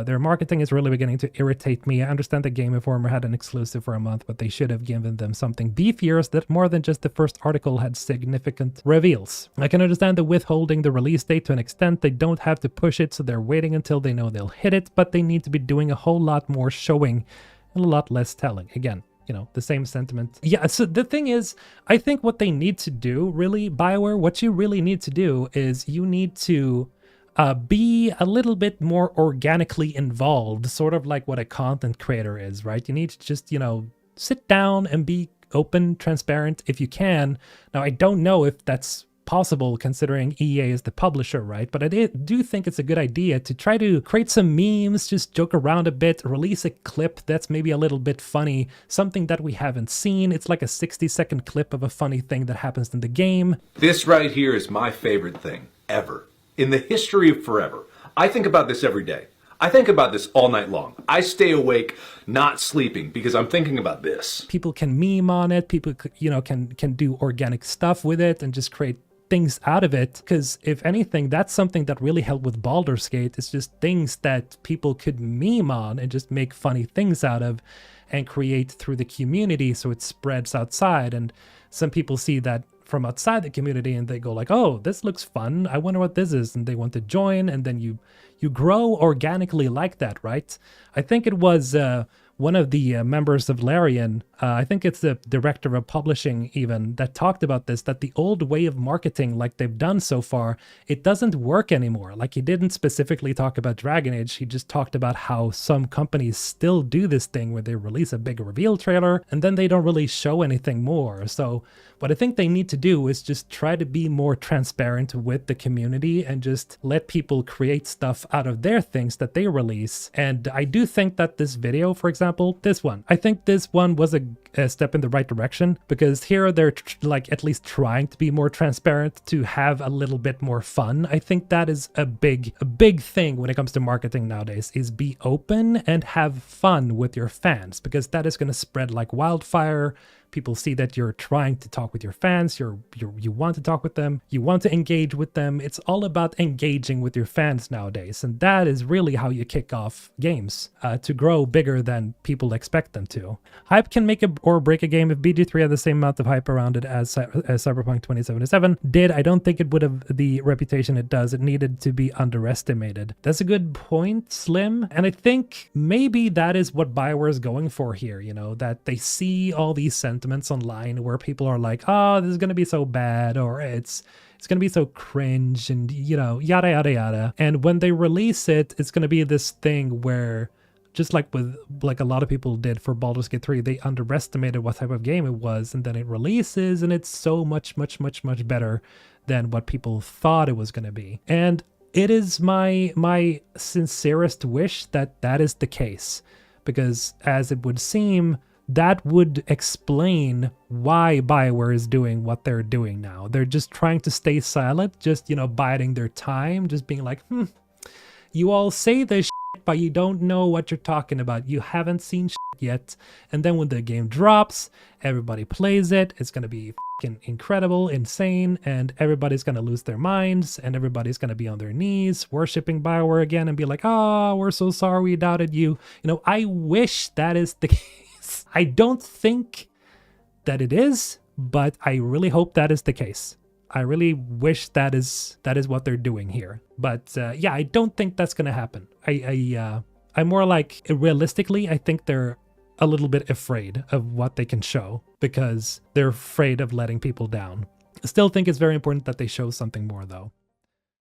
Their marketing is really beginning to irritate me. I understand that Game Informer had an exclusive for a month, but they should have given them something beefier that more than just the first article had significant reveals. I can understand the withholding the release date to an extent. They don't have to push it, so they're waiting until they know they'll hit it, but they need to be doing a whole lot more showing and a lot less telling. Again, you know, the same sentiment. Yeah, so the thing is, I think what they need to do, really, BioWare, what you really need to do is you need to be a little bit more organically involved, sort of like what a content creator is, right? You need to just, you know, sit down and be open, transparent if you can. Now, I don't know if that's possible considering EA is the publisher, right? But I do think it's a good idea to try to create some memes, just joke around a bit, release a clip that's maybe a little bit funny, something that we haven't seen. It's like a 60-second clip of a funny thing that happens in the game. This right here is my favorite thing ever. In the history of forever. I think about this every day. I think about this all night long. I stay awake, not sleeping, because I'm thinking about this. People can meme on it. People, you know, can do organic stuff with it and just create things out of it. Because if anything, that's something that really helped with Baldur's Gate. It's just things that people could meme on and just make funny things out of and create through the community so it spreads outside. And some people see that from outside the community and they go like, oh, this looks fun, I wonder what this is, and they want to join, and then you grow organically like that, right? I think it was one of the members of Larian, I think it's the director of publishing even, that talked about this, that the old way of marketing like they've done so far, it doesn't work anymore. Like, he didn't specifically talk about Dragon Age, he just talked about how some companies still do this thing where they release a big reveal trailer and then they don't really show anything more. So what I think they need to do is just try to be more transparent with the community and just let people create stuff out of their things that they release. And I do think that this video, for example, this one, I think this one was a step in the right direction, because here they're like at least trying to be more transparent, to have a little bit more fun. I think that is a big thing when it comes to marketing nowadays, is be open and have fun with your fans, because that is going to spread like wildfire. People see that you're trying to talk with your fans, you want to talk with them, you want to engage with them. It's all about engaging with your fans nowadays, and that is really how you kick off games to grow bigger than people expect them to. Hype can make or break a game. If BG3 had the same amount of hype around it as Cyberpunk 2077 did, I don't think it would have the reputation it does. It needed to be underestimated. That's a good point, Slim. And I think maybe that is what BioWare is going for here, you know, that they see all these sentiments online where people are like, oh, this is going to be so bad, or it's going to be so cringe, and, you know, yada, yada, yada. And when they release it, it's going to be this thing where, just like with like a lot of people did for Baldur's Gate 3, they underestimated what type of game it was, and then it releases and it's so much better than what people thought it was going to be. And it is my sincerest wish that that is the case, because as it would seem, that would explain why BioWare is doing what they're doing now. They're just trying to stay silent, just, you know, biding their time, just being like, you all say this shit, but you don't know what you're talking about. You haven't seen shit yet. And then when the game drops, everybody plays it. It's going to be fucking incredible, insane, and everybody's going to lose their minds, and everybody's going to be on their knees worshiping BioWare again and be like, oh, we're so sorry we doubted you. You know, I wish that is the case. I don't think that it is, but I really hope that is the case. I really wish that is what they're doing here. But yeah, I don't think that's gonna happen. I'm more like, realistically, I think they're a little bit afraid of what they can show, because they're afraid of letting people down. I still think it's very important that they show something more, though.